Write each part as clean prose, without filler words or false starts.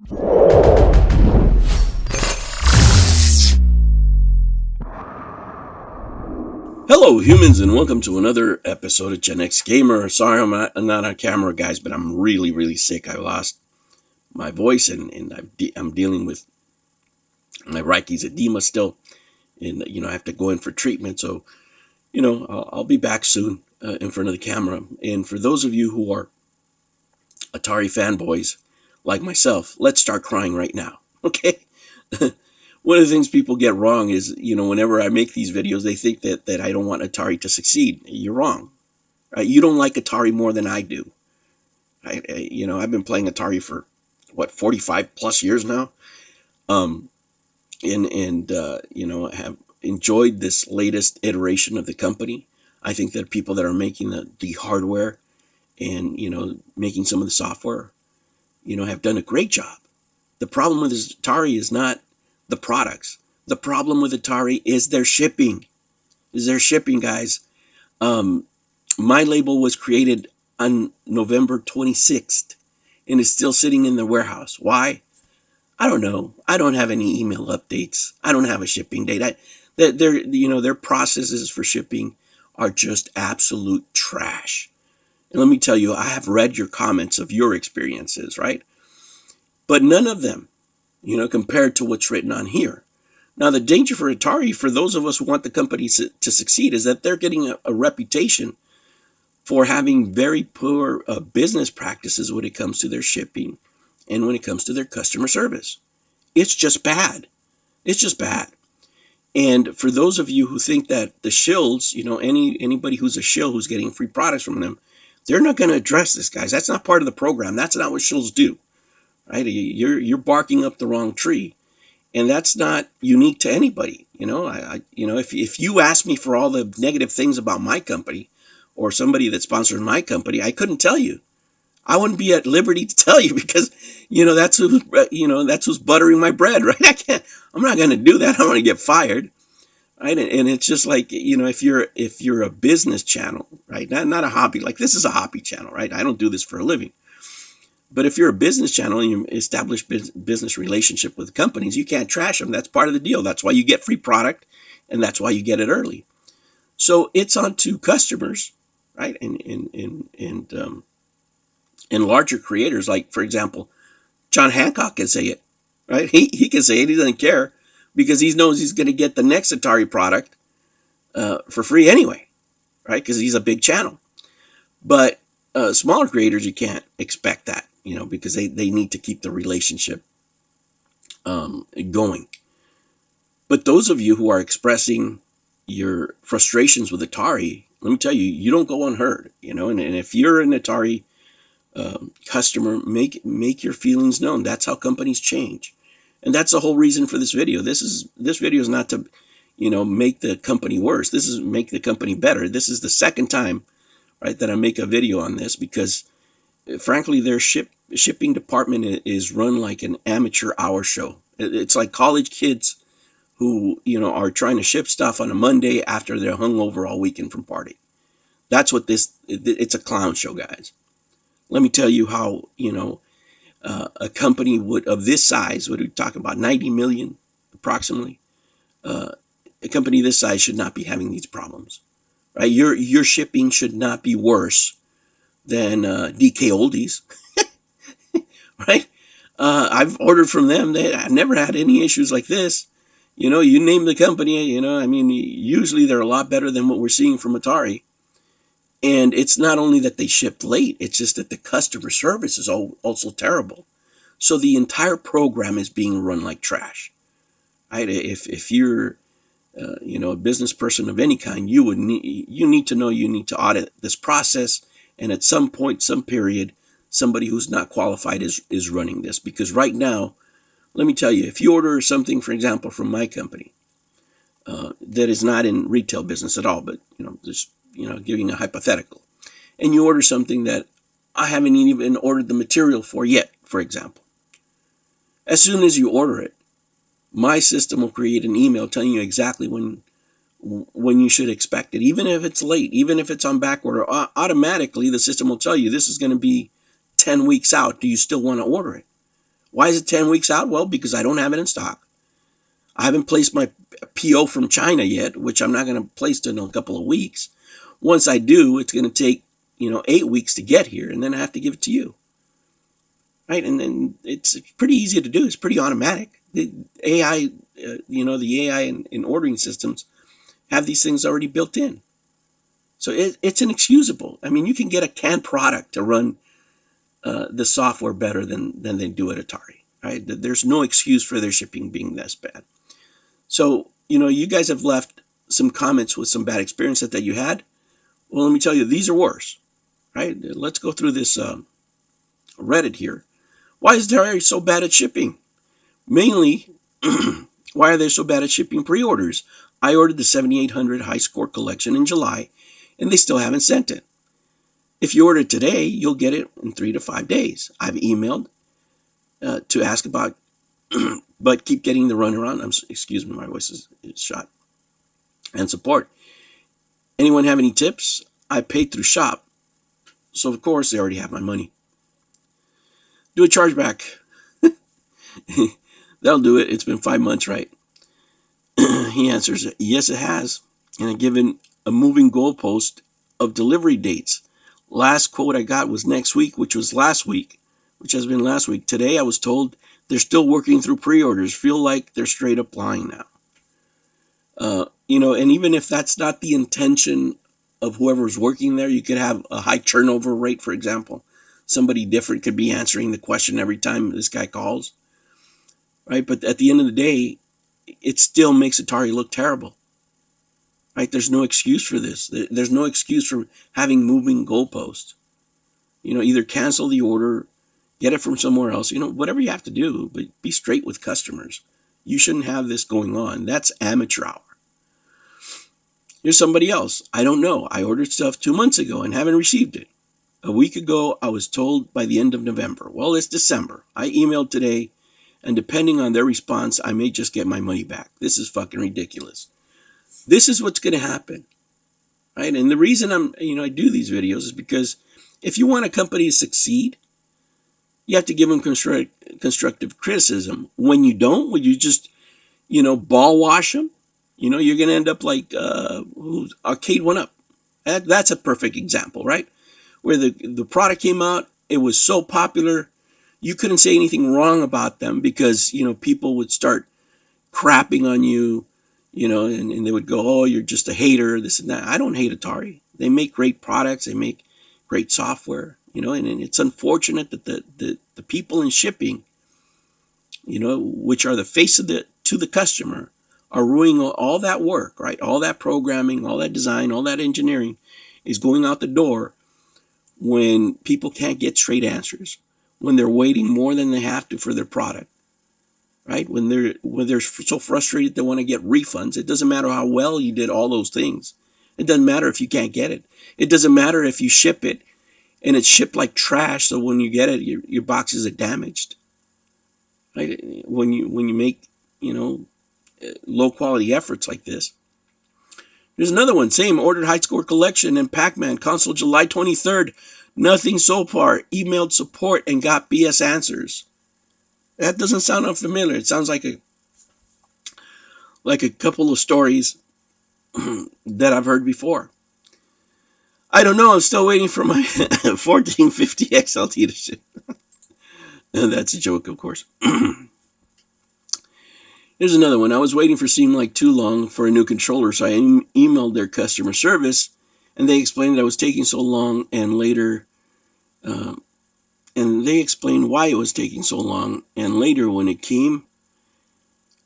Hello, humans, and welcome to another episode of Gen X Gamer. Sorry, I'm not on camera, guys, but I'm really sick. I lost my voice, and I'm dealing with my Reiki's edema still, and I have to go in for treatment. So, I'll be back soon in front of the camera. And for those of you who are Atari fanboys like myself, let's start crying right now, okay? One of the things people get wrong is, whenever I make these videos, they think that I don't want Atari to succeed. You're wrong. Right? You don't like Atari more than I do. I've been playing Atari for 45 plus years now. Have enjoyed this latest iteration of the company. I think that people that are making the hardware and, making some of the software, have done a great job. The problem with Atari is not the products. The problem with Atari is their shipping. Guys. My label was created on November 26th and is still sitting in the warehouse. Why? I don't know. I don't have any email updates. I don't have a shipping date. Their processes for shipping are just absolute trash. And let me tell you, I have read your comments of your experiences, right? But none of them, compared to what's written on here. Now, the danger for Atari, for those of us who want the company to succeed, is that they're getting a reputation for having very poor business practices when it comes to their shipping and when it comes to their customer service. It's just bad. It's just bad. And for those of you who think that the shills, anybody who's a shill who's getting free products from them, they're not going to address this, guys. That's not part of the program. That's not what shills do. Right? You're barking up the wrong tree. And that's not unique to anybody. If you ask me for all the negative things about my company or somebody that sponsors my company, I couldn't tell you. I wouldn't be at liberty to tell you because, that's who's buttering my bread, right? I'm not going to do that. I'm going to get fired. Right. And it's just like, if you're a business channel, right? Not a hobby, like this is a hobby channel, right? I don't do this for a living. But if you're a business channel and you establish business relationship with companies, you can't trash them. That's part of the deal. That's why you get free product, and that's why you get it early. So it's on to customers, right? And larger creators, like for example, John Hancock can say it, right? He can say it. He doesn't care because he knows he's going to get the next Atari product for free anyway, right? Because he's a big channel. But smaller creators, you can't expect that, because they need to keep the relationship going. But those of you who are expressing your frustrations with Atari, let me tell you, you don't go unheard, and if you're an Atari customer, make your feelings known. That's how companies change. And that's the whole reason for this video. This video is not to, make the company worse. This is make the company better. This is the second time, right, that I make a video on this because, frankly, their shipping department is run like an amateur hour show. It's like college kids who, are trying to ship stuff on a Monday after they're hungover all weekend from party. That's what it's a clown show, guys. Let me tell you how, a company of this size, what are we talking about, 90 million approximately, a company this size should not be having these problems. Right, your shipping should not be worse than DK Oldies, right? I've ordered from them. I've never had any issues like this. You name the company. Usually they're a lot better than what we're seeing from Atari. And it's not only that they shipped late; it's just that the customer service is also terrible. So the entire program is being run like trash. Right? If you're a business person of any kind, you need to know you need to audit this process, and at some point, some period, somebody who's not qualified is running this. Because right now, let me tell you, if you order something, for example, from my company that is not in retail business at all, but just giving a hypothetical, and you order something that I haven't even ordered the material for yet, for example, as soon as you order it, my system will create an email telling you exactly when you should expect it, even if it's late, even if it's on back order. Automatically, the system will tell you this is going to be 10 weeks out. Do you still want to order it? Why is it 10 weeks out? Well, because I don't have it in stock. I haven't placed my PO from China yet, which I'm not going to place in a couple of weeks. Once I do, it's going to take, 8 weeks to get here, and then I have to give it to you. Right? And then it's pretty easy to do. It's pretty automatic. The AI, the AI in ordering systems have these things already built in. So it's inexcusable. I mean, you can get a canned product to run the software better than they do at Atari. Right? There's no excuse for their shipping being this bad. So, you guys have left some comments with some bad experience that you had. Well, let me tell you, these are worse. Right? Let's go through this Reddit here. Why is Atari so bad at shipping? Mainly, why are they so bad at shipping pre-orders? I ordered the 7800 high score collection in July, and they still haven't sent it. If you order it today, you'll get it in 3 to 5 days. I've emailed to ask about, but keep getting the runaround. Excuse me, my voice is shot. And support. Anyone have any tips? I paid through shop, so of course they already have my money. Do a chargeback. That'll do it. It's been 5 months, right? He answers, yes, it has. And I've given a moving goalpost of delivery dates. Last quote I got was next week, which has been last week. Today I was told they're still working through pre-orders. Feel like they're straight up lying now. And even if that's not the intention of whoever's working there, you could have a high turnover rate, for example. Somebody different could be answering the question every time this guy calls. Right? But at the end of the day, it still makes Atari look terrible. Right? There's no excuse for this. There's no excuse for having moving goalposts. Either cancel the order, get it from somewhere else, whatever you have to do, but be straight with customers. You shouldn't have this going on. That's amateur hour. Here's somebody else. I don't know. I ordered stuff 2 months ago and haven't received it. A week ago, I was told by the end of November. Well, it's December. I emailed today, and depending on their response, I may just get my money back. This is fucking ridiculous. This is what's going to happen. Right? And the reason I do these videos is because if you want a company to succeed, you have to give them constructive criticism. When you don't, when you just, ball wash them, you're going to end up like Arcade 1-Up. That's a perfect example, right? Where the product came out, it was so popular, you couldn't say anything wrong about them because, people would start crapping on you, and they would go, oh, you're just a hater, this and that. I don't hate Atari. They make great products. They make great software, and it's unfortunate that the people in shipping, which are the face to the customer, are ruining all that work, right? All that programming, all that design, all that engineering is going out the door when people can't get straight answers, when they're waiting more than they have to for their product, right? When they're so frustrated they want to get refunds. It doesn't matter how well you did all those things. It doesn't matter if you can't get it. It doesn't matter if you ship it and it's shipped like trash, so when you get it, your boxes are damaged. Right? When you make, low quality efforts like this. There's another one, same, ordered high score collection and Pac-Man console July 23rd. Nothing so far. Emailed support and got BS answers. That doesn't sound unfamiliar. It sounds like a couple of stories that I've heard before. I don't know. I'm still waiting for my 1450 XLT to ship. That's a joke, of course. Here's another one. I was waiting for seemed like too long for a new controller, so I emailed their customer service, and they explained that I was taking so long, and they explained why it was taking so long, and later when it came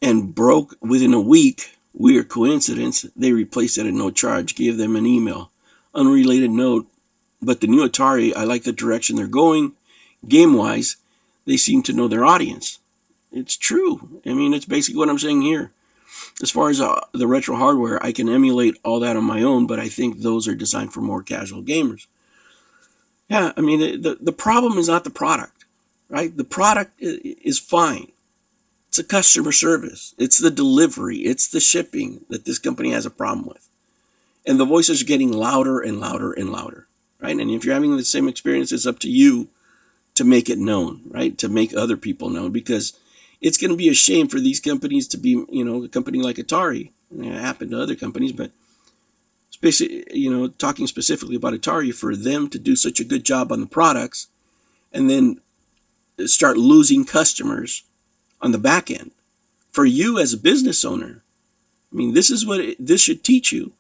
and broke within a week, weird coincidence, they replaced it at no charge, gave them an email. Unrelated note, but the new Atari, I like the direction they're going. Game-wise, they seem to know their audience. It's true. I mean, it's basically what I'm saying here. As far as the retro hardware, I can emulate all that on my own, but I think those are designed for more casual gamers. Yeah, I mean, the problem is not the product, right? The product is fine. It's a customer service. It's the delivery. It's the shipping that this company has a problem with. And the voices are getting louder and louder and louder, right? And if you're having the same experience, it's up to you to make it known, right? To make other people known, because it's going to be a shame for these companies to be, a company like Atari. It happened to other companies, but especially, talking specifically about Atari, for them to do such a good job on the products and then start losing customers on the back end. For you as a business owner, I mean, this is what this should teach you.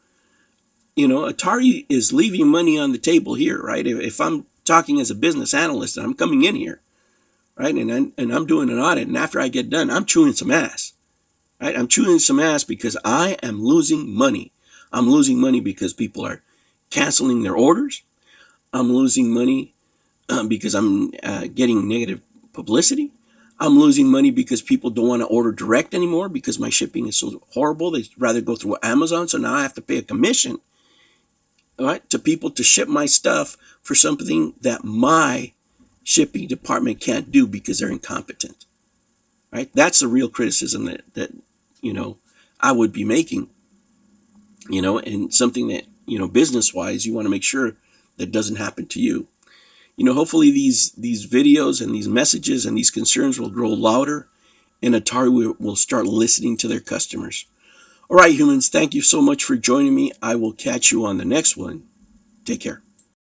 Atari is leaving money on the table here, right? If I'm talking as a business analyst and I'm coming in here, right, and I'm doing an audit, and after I get done, I'm chewing some ass, right? I'm chewing some ass because I am losing money. I'm losing money because people are canceling their orders. I'm losing money because I'm getting negative publicity. I'm losing money because people don't want to order direct anymore because my shipping is so horrible. They'd rather go through Amazon, so now I have to pay a commission, right, to people to ship my stuff for something that my shipping department can't do because they're incompetent, right? That's the real criticism that I would be making, and something that, business wise, you want to make sure that doesn't happen to you. Hopefully these videos and these messages and these concerns will grow louder, and Atari will start listening to their customers. All right, humans, thank you so much for joining me. I will catch you on the next one. Take care.